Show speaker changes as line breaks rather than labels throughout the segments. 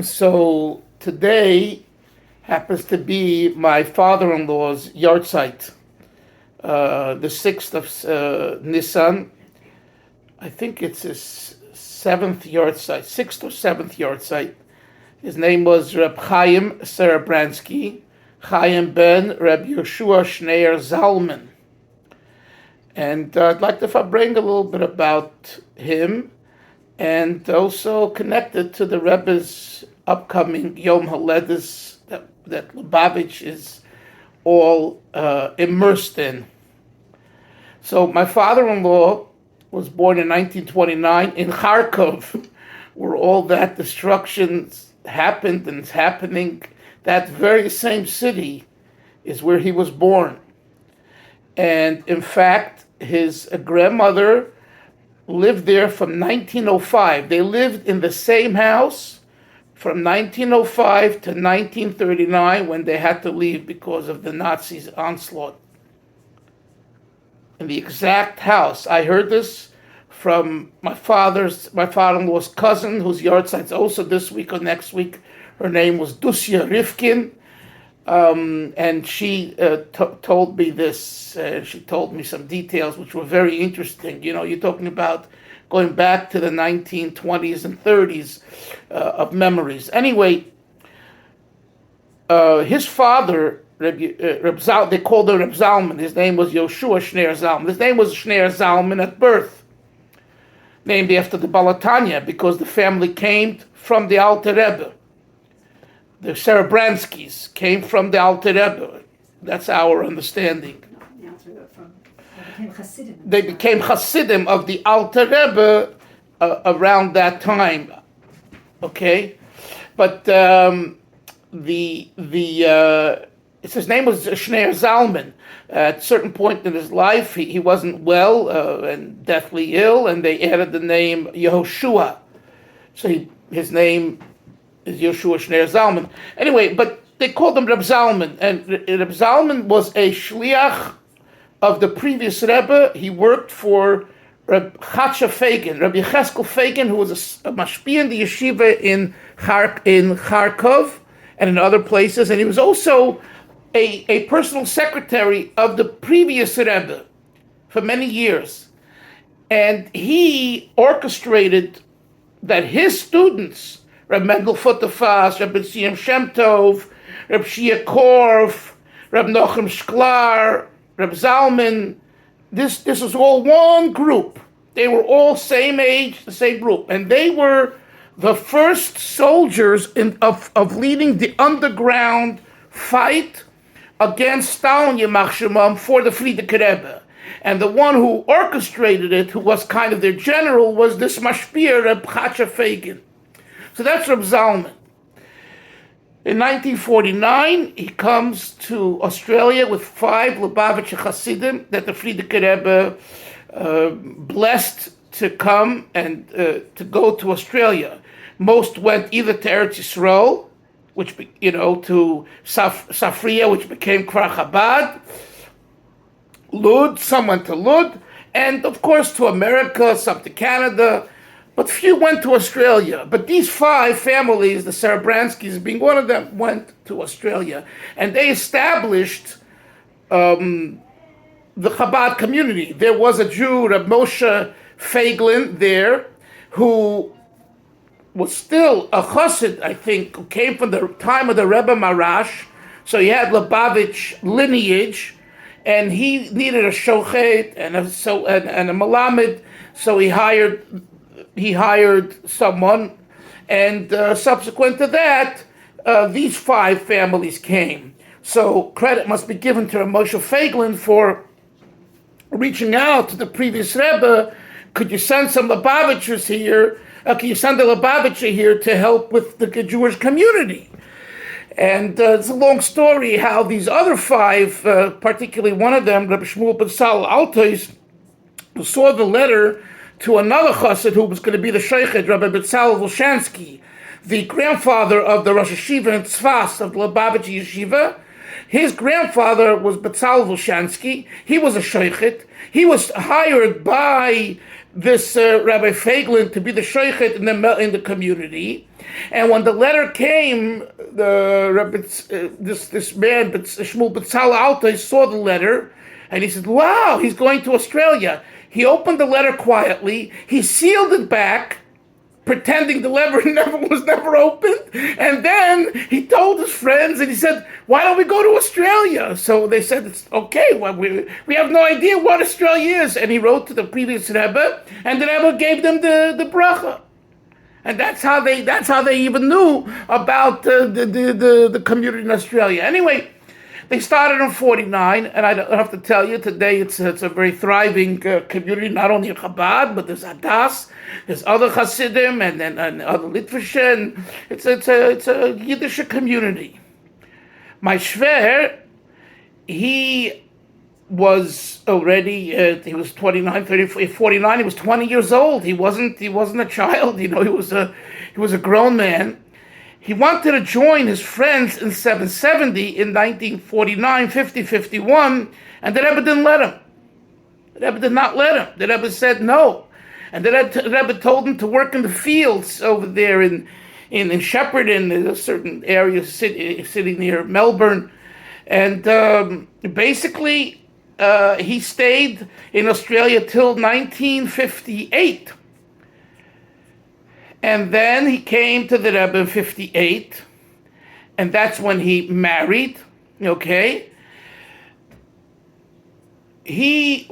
So today happens to be my father-in-law's Yahrtzeit, the 6th of Nissan. I think it's his seventh Yahrtzeit, 6th or 7th Yahrtzeit. His name was Reb Chaim Serebryanski, Chaim ben Reb Yeshua Shneir Zalman. And I'd like to bring a little bit about him and also connected to the Rebbe's upcoming Yom Haledes that Lubavitch is all immersed in. So my father-in-law was born in 1929 in Charkov, where all that destruction happened and is happening. That very same city is where he was born. And in fact, his grandmother lived there from 1905. They lived in the same house from 1905 to 1939 when they had to leave because of the Nazis' onslaught. In the exact house. I heard this from my father-in-law's cousin, whose Yahrtzeit's also this week or next week. Her name was Dusya Rivkin. And she told me this. She told me some details which were very interesting. You know, you're talking about going back to the 1920s and 30s of memories. Anyway, his father, they called him Reb Zalman. His name was Yoshua Shneir Zalman. His name was Shneir Zalman at birth, named after the Balatanya, because the family came from the Alter Rebbe. The Serebryanskis came from the Alter Rebbe. That's our understanding. They became Hasidim of the Alter Rebbe around that time. Okay, but his name was Shneir Zalman. At a certain point in his life, he wasn't well and deathly ill, and they added the name Yehoshua. So his name is Yoshua Shneir Zalman. Anyway, but they called him Reb Zalman, and Reb Zalman was a shliach of the previous Rebbe. He worked for Reb Chacha Fagin, Rabbi Yecheskel Fagin, who was a mashpia in the yeshiva in Charkov and in other places, and he was also a personal secretary of the previous Rebbe for many years. And he orchestrated that his students, Reb Mendel Futterfass, Reb Siyam Shem Tov, Reb Shia Korf, Reb Nochem Shklar, Reb Zalman, this was all one group. They were all same age, the same group. And they were the first soldiers of leading the underground fight against Stalin, Yamach Shemam, for the Frierdiker Rebbe. And the one who orchestrated it, who was kind of their general, was this mashpia, Reb Chacha Fagin. So that's Reb Zalman. In 1949, he comes to Australia with 5 Lubavitcher Hasidim that the Frierdiker Rebbe blessed to come and to go to Australia. Most went either to Eretz Yisrael, which, to Safria, which became Kfar Chabad, Lud, some went to Lud, and of course to America, some to Canada, but few went to Australia. But these 5 families, the Serebryanskis being one of them, went to Australia, and they established the Chabad community. There was a Jew, Reb Moshe Feiglin, there, who was still a chassid, I think, who came from the time of the Rebbe Marash, so he had Lubavitch lineage, and he needed a shochet and a malamed, so he hired someone, and subsequent to that, these 5 families came. So credit must be given to Moshe Feiglin for reaching out to the previous Rebbe. Could you send some Lubavitchers here? Can you send a Lubavitcher here to help with the Jewish community? And it's a long story how these other 5, particularly one of them, Rabbi Shmuel Betzal Altois, who saw the letter to another chassid who was going to be the sheikhet, Rabbi Betzal Volshansky, the grandfather of the Rosh Yeshiva in Tzfas of the Lubavitch Yeshiva. His grandfather was Betzal Volshansky. He was a sheikhet. He was hired by this Rabbi Feiglin to be the shochet in the community. And when the letter came, the Rabbi, this man, Shmuel B'Tzal Alta, saw the letter, and he said, "Wow, he's going to Australia." He opened the letter quietly. He sealed it back, pretending the letter was never opened. And then he told his friends, and he said, "Why don't we go to Australia?" So they said, "It's okay. Well, we have no idea what Australia is." And he wrote to the previous Rebbe, and the Rebbe gave them the bracha. And that's how they even knew about the community in Australia. Anyway, they started in '49, and I don't have to tell you, today it's a very thriving community, not only in Chabad, but there's Adas, there's other Hasidim, and other Litvische, and it's a Yiddish community. My Shver, he was already, he was 29, 30, 49, he was 20 years old. He wasn't a child, he was a grown man. He wanted to join his friends in 770 in 1949, 50, 51, and the Rebbe didn't let him. The Rebbe did not let him. The Rebbe said no. And the Rebbe told him to work in the fields over there in Shepparton, in a certain area, city near Melbourne. And basically, he stayed in Australia till 1958. And then he came to the Rebbe in 58, and that's when he married, okay? His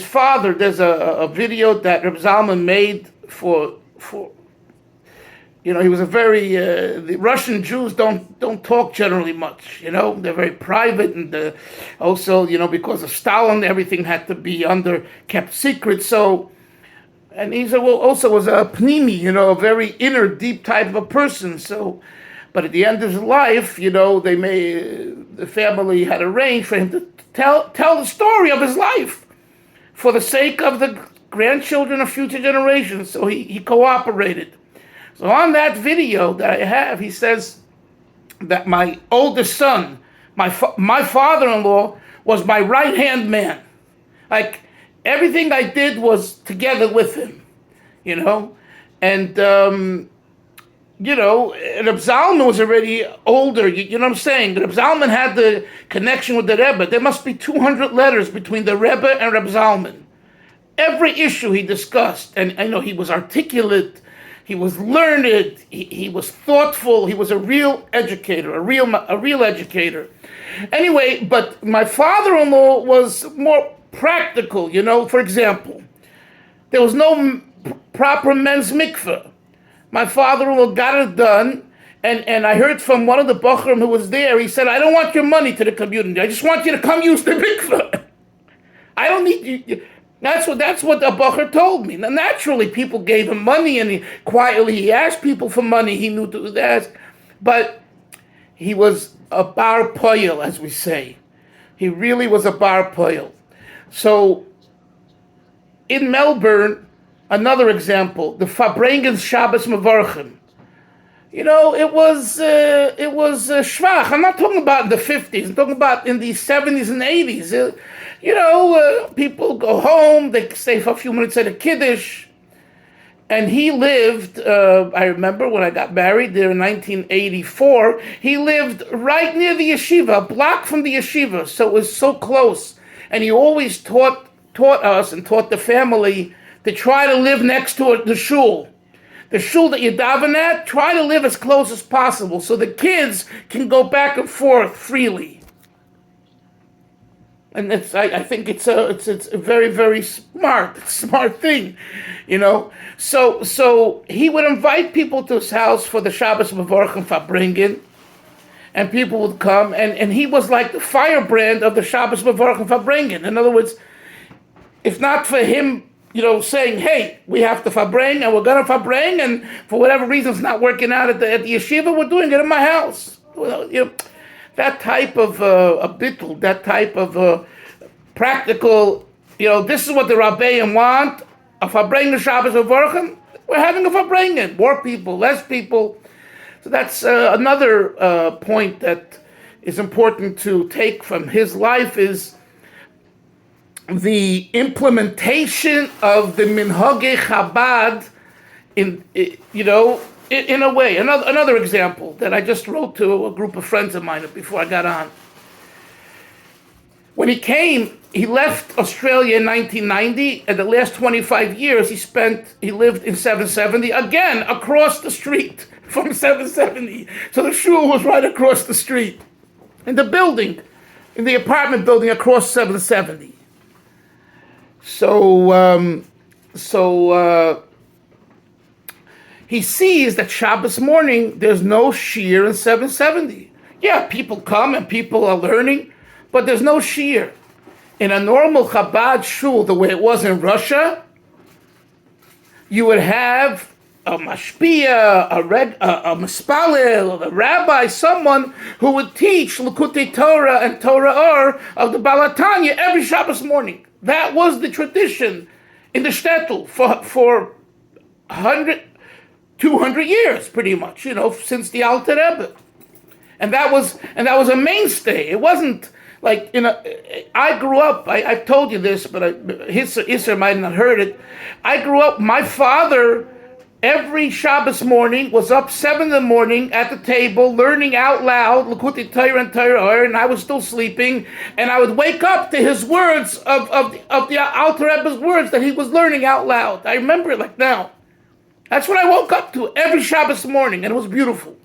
father, there's a video that Reb Zalman made for he was a very, the Russian Jews don't talk generally much, they're very private, and also, because of Stalin, everything had to be kept secret, so. And he also was a pnimi, a very inner, deep type of a person. So, but at the end of his life, the family had arranged for him to tell the story of his life for the sake of the grandchildren of future generations. So he cooperated. So on that video that I have, he says that my oldest son, my father-in-law, was my right-hand man. Like, everything I did was together with him, and, Reb Zalman was already older, you know what I'm saying? Reb Zalman had the connection with the Rebbe. There must be 200 letters between the Rebbe and Reb Zalman. Every issue he discussed, and I know he was articulate, he was learned, he was thoughtful, he was a real educator, a real educator. Anyway, but my father-in-law was more practical, for example, there was no proper men's mikveh. My father-in-law got it done, and I heard from one of the Bachrim who was there, he said, "I don't want your money to the community, I just want you to come use the mikveh. I don't need you." That's what the Bacher told me. Now, naturally, people gave him money, and he asked people for money, he knew to ask, but he was a bar poyel, as we say. He really was a bar poyel. So, in Melbourne, another example, the Farbrengen Shabbos Mevarchim. It was schwach. I'm not talking about in the 50s. I'm talking about in the 70s and 80s. People go home, they stay for a few minutes at a Kiddush. And he lived, I remember when I got married there in 1984, he lived right near the yeshiva, a block from the yeshiva. So it was so close. And he always taught us and taught the family to try to live next to the shul. The shul that you daven at, try to live as close as possible so the kids can go back and forth freely. And I think it's a very, very smart thing, So he would invite people to his house for the Shabbos Mevorchim Farbrengen, and people would come, and he was like the firebrand of the Shabbos Mevorchim Farbrengen. In other words, if not for him, saying, "Hey, we have to Farbreng, and we're going to Farbreng, and for whatever reason it's not working out at the yeshiva, we're doing it in my house." That type of a bittul, that type of practical, this is what the Rabbeim want, a Farbrengen Shabbos Mevorchim, we're having a Farbrengen, more people, less people. So that's another point that is important to take from his life is the implementation of the Minhagei Chabad in a way. Another example that I just wrote to a group of friends of mine before I got on. When he came, he left Australia in 1990, and the last 25 years he lived in 770, again across the street from 770. So the shul was right across the street, in the building, in the apartment building across 770. So he sees that Shabbos morning there's no shiur in 770. Yeah, people come and people are learning, but there's no shiur. In a normal Chabad shul, the way it was in Russia, you would have a mashpia, a mispalel, a rabbi, someone who would teach Likutei Torah and Torah Or of the Balatanya every Shabbos morning. That was the tradition in the shtetl for 100, 200 years, pretty much, since the Alter Rebbe. And that was a mainstay. It wasn't like, I grew up, I've told you this, but Isser might not have heard it. I grew up, my father, every Shabbos morning, was up 7 in the morning at the table, learning out loud, Likutei Torah and Torah Or, and I was still sleeping, and I would wake up to his words, of the Alter Rebbe's words that he was learning out loud. I remember it like now. That's what I woke up to every Shabbos morning, and it was beautiful.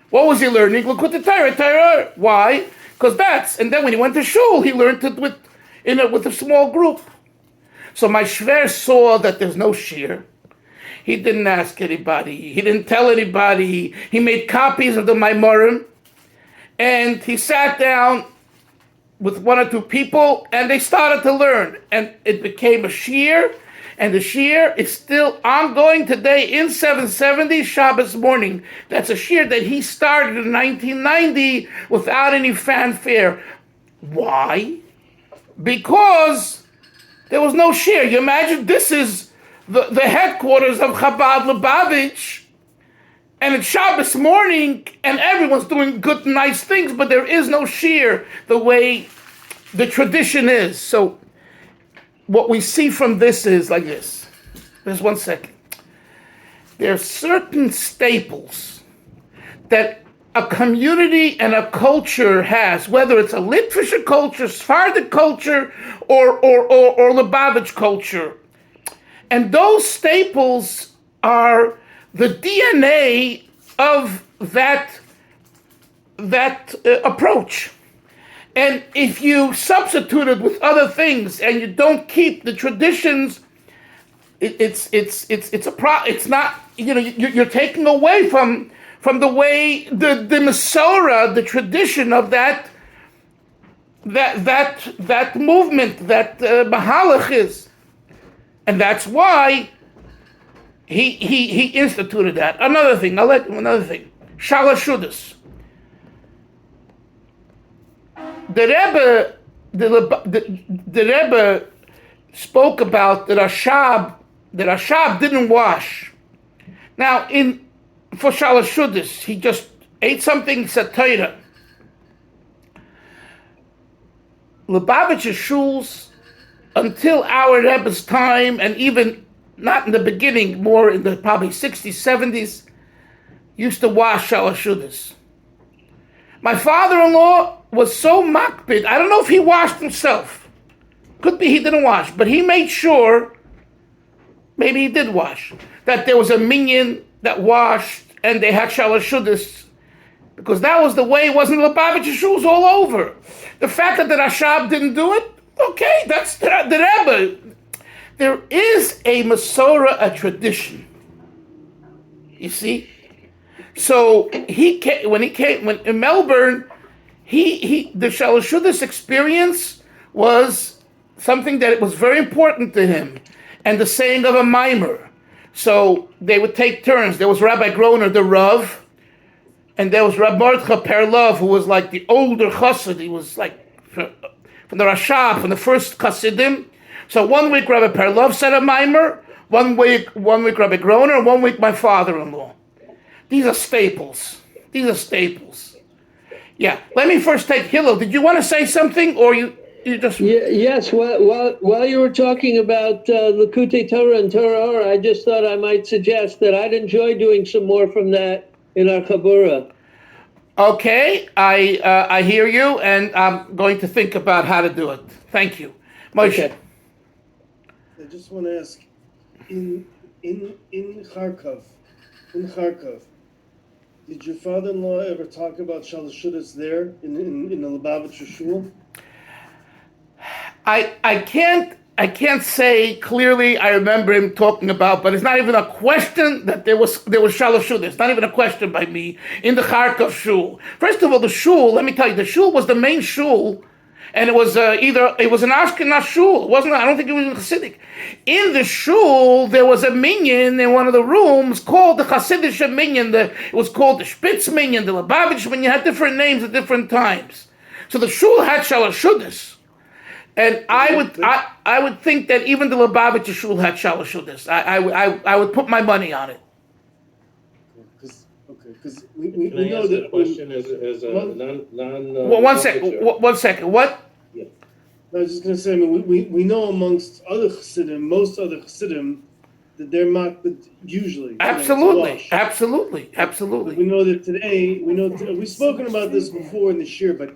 What was he learning? Likutei Torah, Torah Or. Why? Because and then when he went to shul, he learned it with a small group. So my shver saw that there's no shiur. He didn't ask anybody. He didn't tell anybody. He made copies of the Maimarim, and he sat down with 1 or 2 people, and they started to learn, and it became a shiur. And the shiur is still ongoing today in 770 Shabbos morning. That's a shiur that he started in 1990 without any fanfare. Why? Because there was no shiur. You imagine this is the headquarters of Chabad Lubavitch, and it's Shabbos morning, and everyone's doing good, nice things, but there is no shiur the way the tradition is. So what we see from this is like this. Just 1 second. There are certain staples that a community and a culture has, whether it's a Litvische culture, Sephardic culture, or Lubavitch culture. And those staples are the DNA of that approach. And if you substitute it with other things and you don't keep the traditions, it's not, you're taking away from the way the Masorah, the tradition of that movement, that Mahalach is. And that's why he instituted that. Another thing, Shalosh Shudas. The Rebbe spoke about that Rashab didn't wash. Now, for Shalosh Shudas, he just ate something, said Torah. Lubavitcher shuls, until our Rebbe's time, and even not in the beginning, more in the probably 60s, 70s, used to wash Shalosh Shudas. My father-in-law was so makpid, I don't know if he washed himself. Could be he didn't wash, but he made sure, maybe he did wash, that there was a minyan that washed and they had Shalosh Shudas, because that was the way it was in Lubavitcher shuls all over. The fact that the Rashab didn't do it, okay, that's the Rebbe. There is a Masorah, a tradition. You see? So when in Melbourne, the Shalosh Shudas experience was something that was very important to him, and the saying of a mimer. So they would take turns. There was Rabbi Groner, the Rav, and there was Rab Mordechai Perlov, who was like the older chassid. He was like from the Rashab, from the first chassidim. So 1 week Rabbi Perlov said a mimer, 1 week Rabbi Groner, and 1 week my father-in-law. These are staples. Yeah. Let me first take Hillel. Did you want to say something, or you? You just
Yes, while you were talking about Likutei Torah and Torah Or, I just thought I might suggest that I'd enjoy doing some more from that in our Chabura.
okay? I hear you, and I'm going to think about how to do it. Thank you, Moshe.
Okay.
I just want to ask, in Charkov, did your father-in-law ever talk about Shalashudas there in the Lubavitcher shul?
I can't say clearly. I remember him talking about, but it's not even a question that there was shalosh shul. It's not even a question by me in the Charkov shul. First of all, the shul. Let me tell you, the shul was the main shul, and it was it was an Ashkenaz shul. It wasn't. I don't think it was a Hasidic. In the shul, there was a minyan in one of the rooms called the Hasidic minyan. It was called the Spitz minyan, the Lubavitch minyan. Had different names at different times. So the shul had shalashudas. And I would think that even the Lubavitcher shul had shalashudas. I would put my money on it.
Because we know that
the question as a non.
Well, one second. What?
Yeah.
I was just going to say, I mean, we know amongst other Chassidim, most other Chassidim, that they're makbid usually.
Absolutely.
But we know that today, we've spoken about this before in this year, but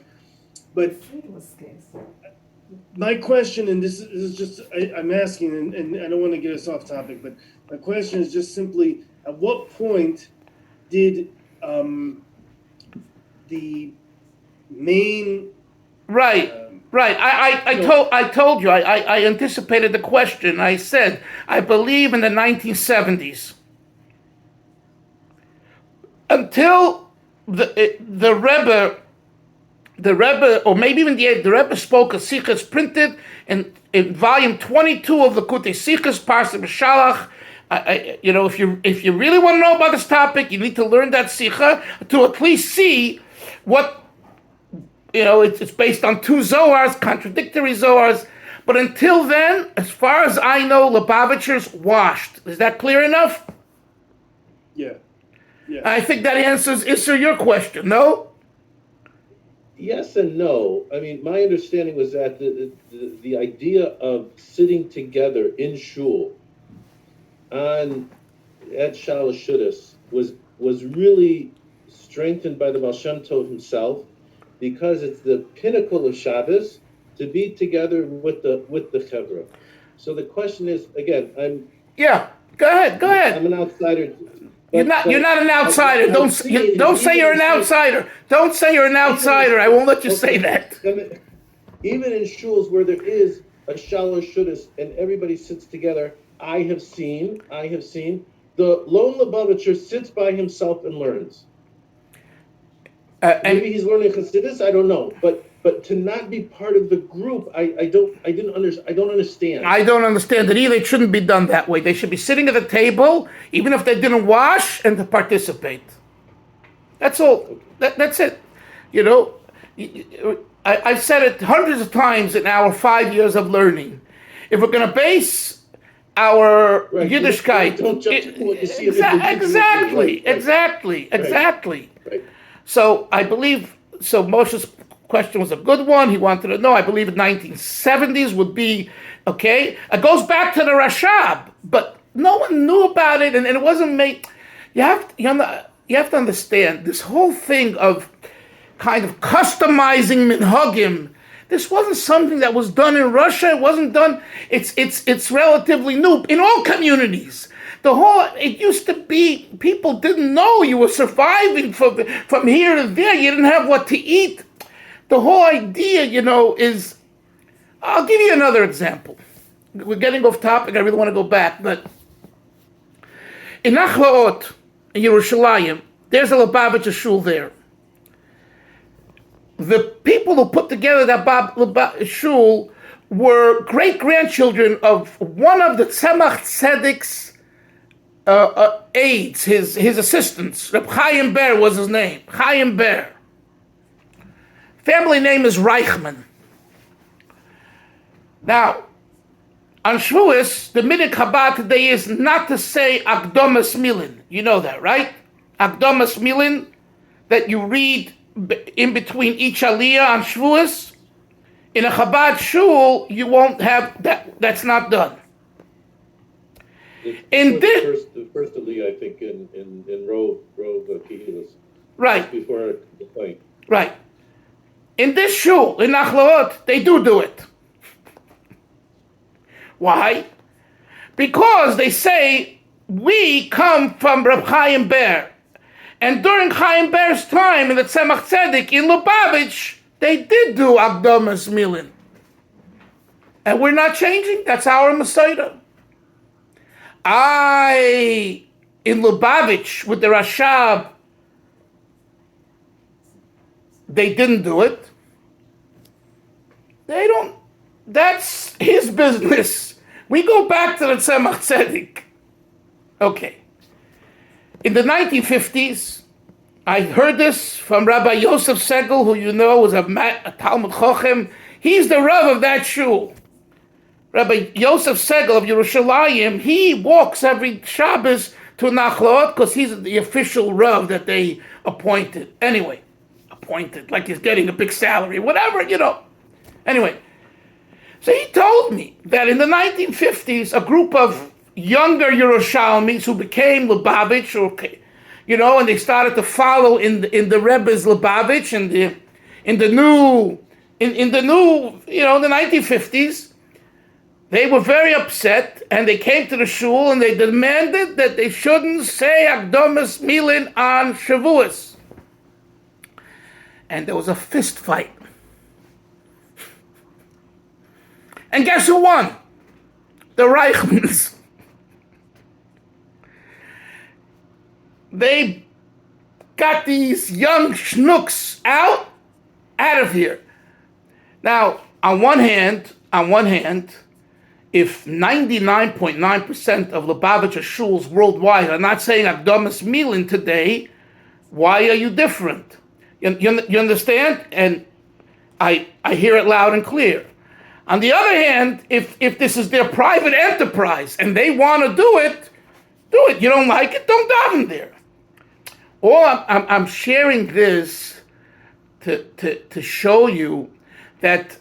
my question, and this is just, I'm asking, and I don't want to get us off topic, but my question is just simply, at what point did the main...
Right. I told you, I anticipated the question. I said, I believe in the 1970s. Until the Rebbe, or maybe even the Rebbe spoke a Sichas printed in volume 22 of the Likutei Sichas, Parsa B'Shalach. If you really want to know about this topic, you need to learn that Sicha to at least see what, it's based on two Zohars, contradictory Zohars. But until then, as far as I know, Lubavitchers washed. Is that clear enough?
Yeah.
I think that answers your question, no?
Yes and no. I mean, my understanding was that the idea of sitting together in shul at Shalashudas was really strengthened by the Baal Shem Tov himself, because it's the pinnacle of Shabbos to be together with the Chevra. So the question is, again,
Go ahead.
I'm an outsider.
You're not an outsider. Don't say you're an outsider. Don't say you're an outsider. I won't let you say that.
Even in shuls where there is a shalosh shudas and everybody sits together, I have seen the lone Lubavitcher sits by himself and learns. Maybe he's learning Chassidus, I don't know, but to not be part of the group, I don't understand.
I don't understand it either. It shouldn't be done that way. They should be sitting at the table, even if they didn't wash, and to participate. That's all. That's it. I've said it hundreds of times in our 5 years of learning. If we're going to base our Yiddishkeit, exactly.
Right.
So I believe, Moshe's question was a good one. He wanted to know, I believe in 1970s would be, okay. It goes back to the Rashab, but no one knew about it, and it wasn't made. You have to understand, this whole thing of kind of customizing minhagim, this wasn't something that was done in Russia. It wasn't done, it's relatively new in all communities. It used to be, people didn't know you were surviving from here to there. You didn't have what to eat. The whole idea, is, I'll give you another example. We're getting off topic. I really want to go back. But in Achlaot, in Yerushalayim, there's a Lubavitcher shul there. The people who put together that shul were great-grandchildren of one of the Tzemach Tzedek's aides, his assistants. Reb Chaim Ber was his name. Chaim Ber. Family name is Reichman. Now, on Shavuos, the minhag Chabad today is not to say Akdomas Milin. You know that, right? Akdomas Milin, that you read in between each Aliyah on Shavuos. In a Chabad shul, you won't have that. That's not done. In this,
the first Ali, I think, in Rove Kehilas.
right,
Before the plane.
right. In this shul, in Nachlaot, they do it. Why? Because they say, we come from Reb Chaim Ber. And during Chaim Ber's time in the Tzemach Tzedek in Lubavitch, they did do Akdamas Milin. And we're not changing. That's our Messiah. In Lubavitch with the Rashab, they didn't do it. They don't, that's his business. We go back to the Tzemach Tzedek. Okay. In the 1950s, I heard this from Rabbi Yosef Segel, who you know was a Talmud Chochem. He's the Rav of that shul. Rabbi Yosef Segel of Yerushalayim, he walks every Shabbos to Nachlaot because he's the official Rav that they appointed. Anyway, appointed, like he's getting a big salary, whatever, you know. Anyway, so he told me that in the 1950s, a group of younger Yerushalmis who became Lubavitch, you know, and they started to follow in the Rebbe's Lubavitch and in the new, you know, the 1950s, they were very upset and they came to the shul and they demanded that they shouldn't say Akdamas Milin on Shavuos. And there was a fist fight. And guess who won? The Reichmans. They got these young schnooks out of here. Now, on one hand, if 99.9% of Lubavitcher shuls worldwide are not saying Akdamas Milin today, why are you different? You understand? And I hear it loud and clear. On the other hand, if this is their private enterprise and they want to do it, do it. You don't like it, don't daven there. Or I'm sharing this to show you that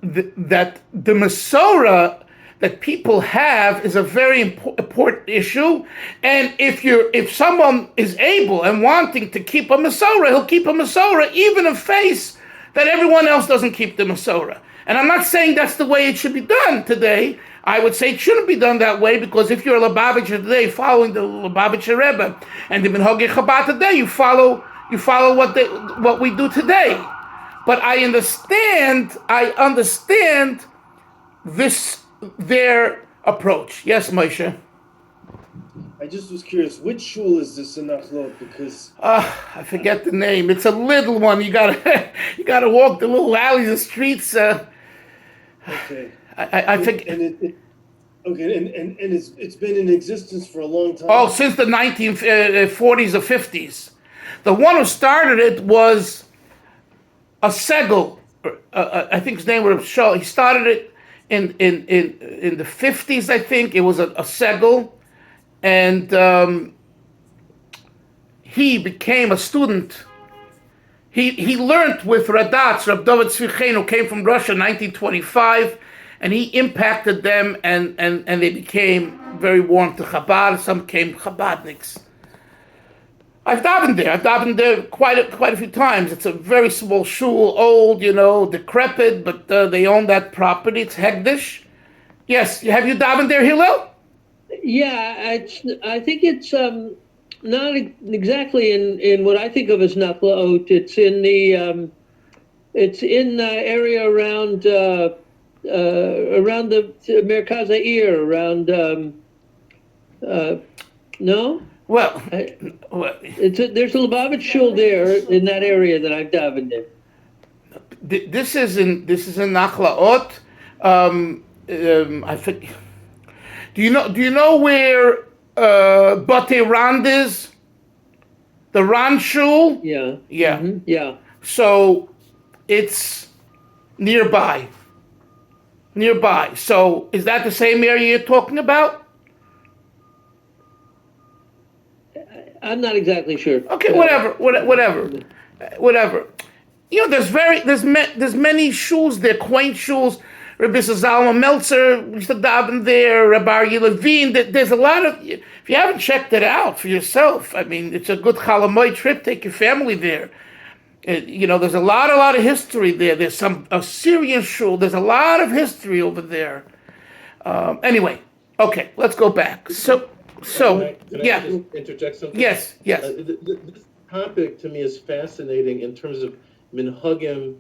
the Masorah that people have is a very important issue, and if someone is able and wanting to keep a Masorah, he'll keep a Masorah even in face that everyone else doesn't keep the Masorah. And I'm not saying that's the way it should be done today. I would say it shouldn't be done that way, because if you're a Lubavitcher today following the Lubavitcher Rebbe and the Minhagei Chabad today, you follow what we do today. But I understand their approach. Yes, Moshe.
I just was curious, which shul is this in Nachlaot? Because
I forget the name. It's a little one. You gotta walk the little alleys and streets.
okay,
I forget.
and it's been in existence for a long time.
Oh, since the 1940s or 50s. The one who started it was a Segel. I think his name was Shaw. He started it in the 50s, I think. It was a Segel. And he became a student. He learned with Radatz, Rab David Tzvi, who came from Russia in 1925, and he impacted them, and they became very warm to Chabad. Some became Chabadniks. I've davened there quite a few times. It's a very small shul, old, decrepit, but they own that property. It's Hegdish. Yes, have you davened there, Hillel?
Yeah, I think it's not exactly in what I think of as Nachlaot. It's in the area around the Merkaz Ha'ir, no.
Well,
there's a Lubavitch shul there in that area that I've davened in.
This is in Nachlaot. I think. Do you know where Bate Rand is? The Rand shul?
Yeah.
Yeah.
Mm-hmm. Yeah.
So it's nearby. So is that the same area you're talking about?
I'm not exactly sure.
Okay, whatever. there's many shuls there, quaint shuls. Rabbi Zalman Meltzer used to daven there. Rabbi Levine. There's a lot of. If you haven't checked it out for yourself, I mean, it's a good Chalamoy trip. Take your family there. There's a lot of history there. There's some Assyrian shul. There's a lot of history over there. Anyway, okay, let's go back. So
Can I
yeah,
just interject something?
yes.
This topic to me is fascinating in terms of minhagim,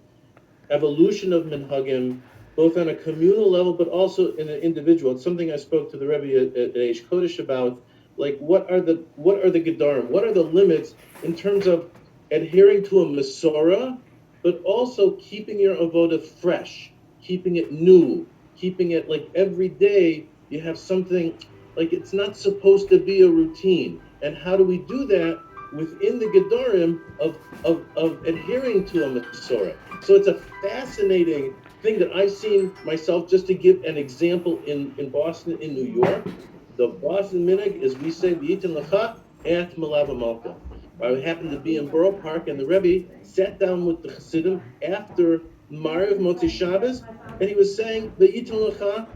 evolution of minhagim, both on a communal level, but also in an individual. It's something I spoke to the Rebbe at Eish Kodesh about. Like, what are the gedarim? What are the limits in terms of adhering to a Masorah, but also keeping your avoda fresh, keeping it new, keeping it like every day you have something, like it's not supposed to be a routine. And how do we do that within the gedarim of adhering to a Masorah? So it's a fascinating thing that I've seen myself. Just to give an example, in Boston, in New York, the Boston minhag is we say v'yitin lecha et malava malka. I happened to be in Borough Park, and the Rebbe sat down with the Chassidim after Mariv Motzi Shabbos, and he was saying v'yitin lecha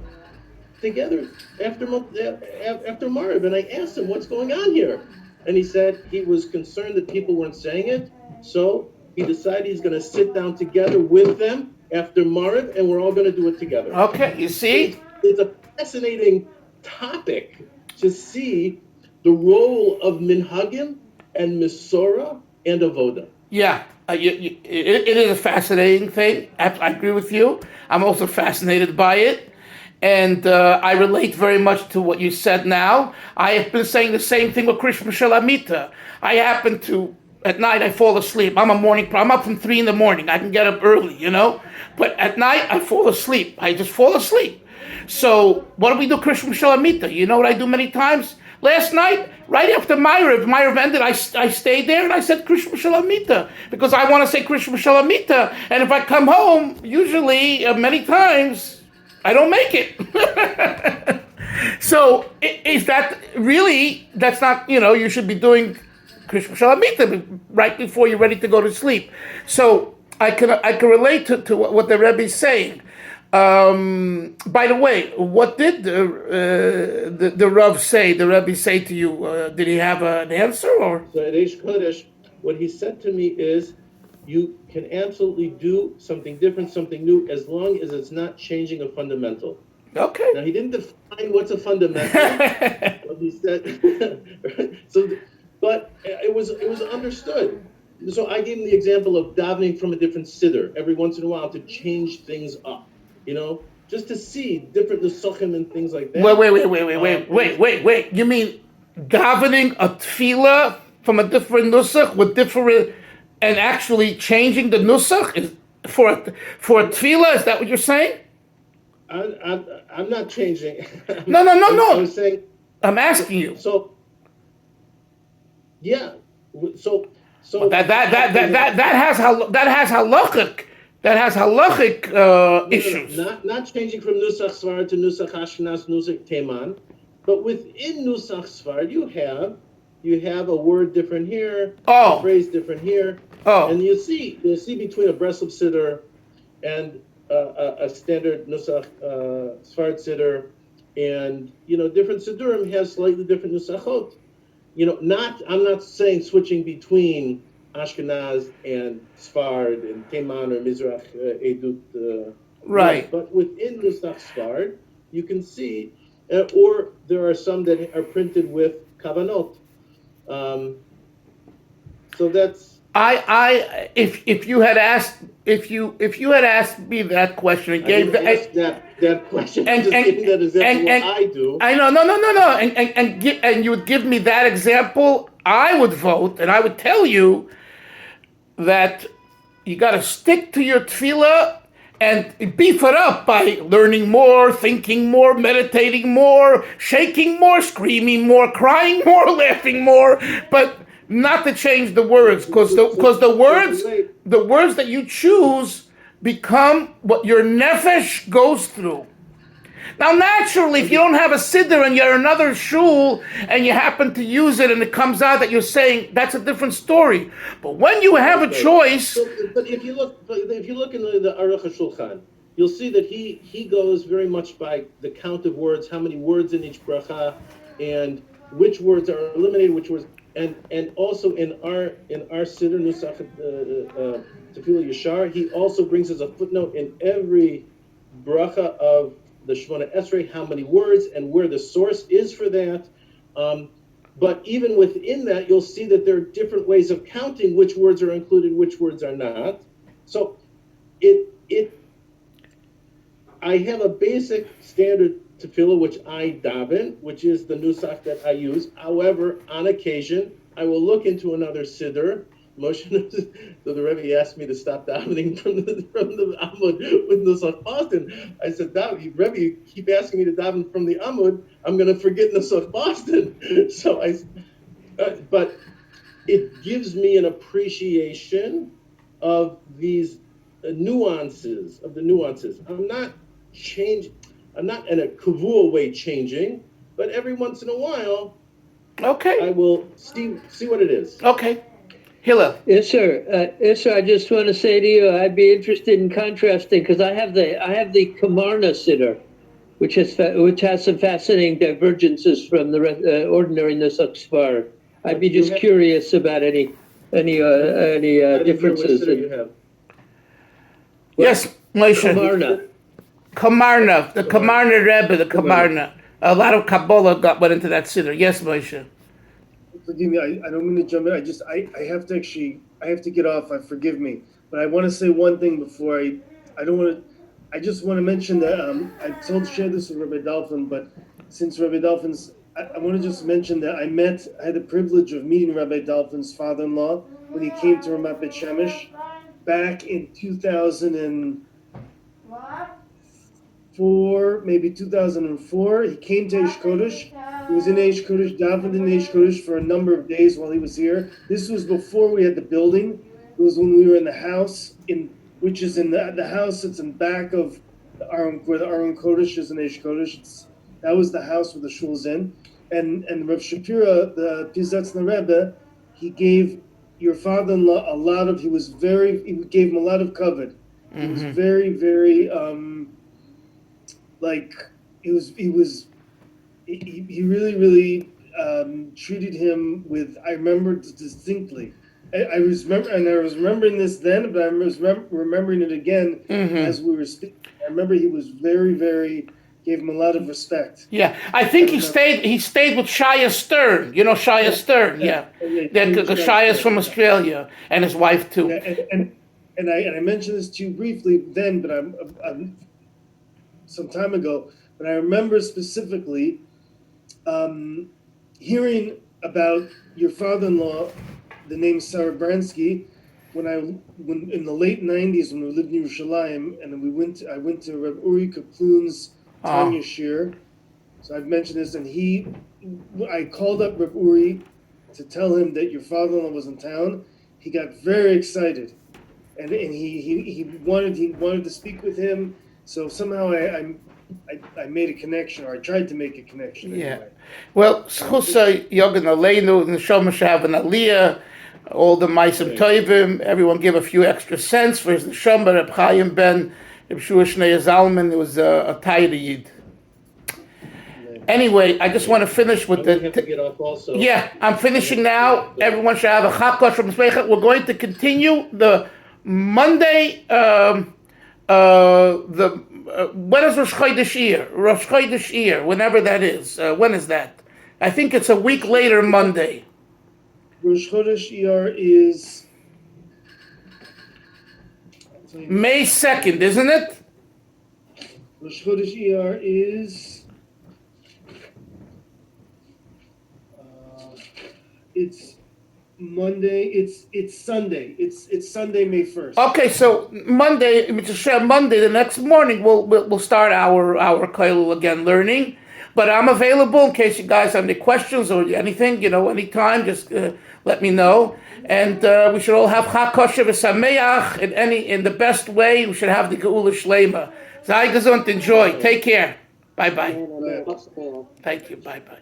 together after Mariv. And I asked him, what's going on here? And he said he was concerned that people weren't saying it, so he decided he's going to sit down together with them after Mariv, and we're all going to do it together.
Okay, you see?
It's a fascinating topic to see the role of minhagim and Masorah and avoda.
Yeah, it is a fascinating thing. I agree with you. I'm also fascinated by it. And I relate very much to what you said now. I have been saying the same thing with Krishma Shalamita. I happen to, at night I fall asleep. I'm up from 3 a.m. I can get up early, But at night I fall asleep. I just fall asleep. So what do we do, Krishma Shalamita? You know what I do many times? Last night, right after Myrav ended, I stayed there and I said Krishma Shalamita because I want to say Krishma Shalamita. And if I come home, usually, many times, I don't make it. So is that really, that's not, you should be doing Krishma Shalamita right before you're ready to go to sleep. So I can relate to what the Rebbe is saying. By the way, what did the Rav say? The Rebbe say to you? Did he have an answer or?
So at Eish Kodesh, what he said to me is, you can absolutely do something different, something new, as long as it's not changing a fundamental.
Okay.
Now he didn't define what's a fundamental. But he said, but it was understood. So I gave him the example of davening from a different siddur every once in a while to change things up. Just to see different nusachim and things like that.
Wait. You mean davening a tefillah from a different nusach with different, and actually changing the nusach for a tefillah? Is that what you're saying?
I'm not changing.
No.
I'm saying.
I'm asking you.
So. Yeah. So.
Well, that has halachic. That has halachic issues.
Not changing from Nusach Sfard to Nusach Ashkenaz, Nusach Teman, but within Nusach Sfard you have a word different here, a phrase different here, and you'll see between a Breslov Siddur and a standard Nusach Sfard Siddur, and different Siddurim have slightly different Nusachot. I'm not saying switching between Ashkenaz and Sfard and Teman or Mizrach Edut.
Right.
But within Nusach Sfard, you can see, or there are some that are printed with Kavanot. So that's.
If you had asked me that question and gave
that question, and that example, what I do.
I know, no, and you would give me that example, I would vote, and I would tell you that you got to stick to your tefillah and beef it up by learning more, thinking more, meditating more, shaking more, screaming more, crying more, laughing more, but not to change the words, because the words that you choose become what your nefesh goes through. Now, naturally, if you don't have a siddur and you're another shul and you happen to use it and it comes out that you're saying, that's a different story. But when you have a choice,
But if you look in the Aruch HaShulchan, you'll see that he goes very much by the count of words, how many words in each bracha, and which words are eliminated, which words, and also in our Siddur Nusach Tefillah Yashar, he also brings us a footnote in every bracha of the Shemona Esrei, how many words and where the source is for that. But even within that, you'll see that there are different ways of counting which words are included, which words are not. So I have a basic standard tefillah which I daven, which is the nusach that I use. However, on occasion, I will look into another siddur. So the Rebbe asked me to stop davening from the Amud with Nusach Boston. I said, Rebbe, you keep asking me to daven from the Amud, I'm going to forget Nusach Boston. But it gives me an appreciation of these nuances. I'm not in a kavua way changing, but every once in a while,
okay.
I will see what it is.
Okay. Hillel.
Yes, sir. I just want to say to you, I'd be interested in contrasting because I have the Kamarna Siddur, which has some fascinating divergences from the ordinary Nusach Sfar. I'd be just curious about any differences.
You have.
Yes, Moshe.
Kamarna.
The Kamarna Rebbe, the Kamarna. A lot of Kabbalah went into that siddur. Yes, Moshe.
Forgive me, I don't mean to jump in. I have to get off. Forgive me, but I want to say one thing before I just want to mention that I shared this with Rabbi Dalfin, but since Rabbi Dalfin's, I want to just mention that I had the privilege of meeting Rabbi Dalfin's father-in-law when he came to Ramat Bet Shemesh back in 2004, maybe 2004. He came to Eish Kodesh. He was in Eish Kodesh, davened in Eish Kodesh for a number of days while he was here. This was before we had the building. It was when we were in the house, which is in the house that's in back of where the Aron Kodesh is in Eish Kodesh. That was the house where the shul's in. And Rav Shapira, the Pizatzner Rebbe, he gave your father-in-law he gave him a lot of kavod. He was very, very, he really, really treated him with, I remember distinctly. I was remembering this then, but I was remembering it again as we were speaking. I remember he was very, very, gave him a lot of respect.
Yeah, I think he stayed with Shia Stern. You know Shia Stern, yeah. Shia's from Australia, and his wife too.
Yeah, and I mentioned this to you briefly then, but I'm some time ago. But I remember specifically hearing about your father-in-law, the name Serebryanski, when in the late 90s when we lived in Yerushalayim, and I went to Reb Uri Kaplun's Tanya Shir. So I've mentioned this, and I called up Reb Uri to tell him that your father-in-law was in town. He got very excited, and he wanted to speak with him. So somehow I made a connection, or I tried to make a connection.
Yeah.
Anyway.
Well, Schusa Yogan Aleinu, the Neshama Shav and Aliyah, all the Maisim Toivim, everyone give a few extra cents for his Neshama, Reb Chaim ben Reb Shua Shnei Zalman. It was a Tayyid Yid. Anyway, I just want to finish with
I have to get off also.
Yeah, I'm finishing now. Everyone should have a Chakosh from Smecha. We're going to continue the Monday, when is Rosh Chodesh Iyar? Rosh Chodesh Iyar, whenever that is. When is that? I think it's a week later Monday.
Rosh Chodesh Iyar is
May 2nd, isn't it?
Rosh Chodesh Iyar is it's Monday. It's Sunday. It's Sunday, May 1st.
Okay, so Monday, the next morning, we'll start our Koilul again learning. But I'm available in case you guys have any questions or anything, anytime, just let me know. And we should all have Chag Kosher v'Sameach in the best way. We should have the Geula Shlema. Sei gesund, enjoy. Take care. Bye-bye.
Amen, amen.
Bye.
Thank you. Bye-bye.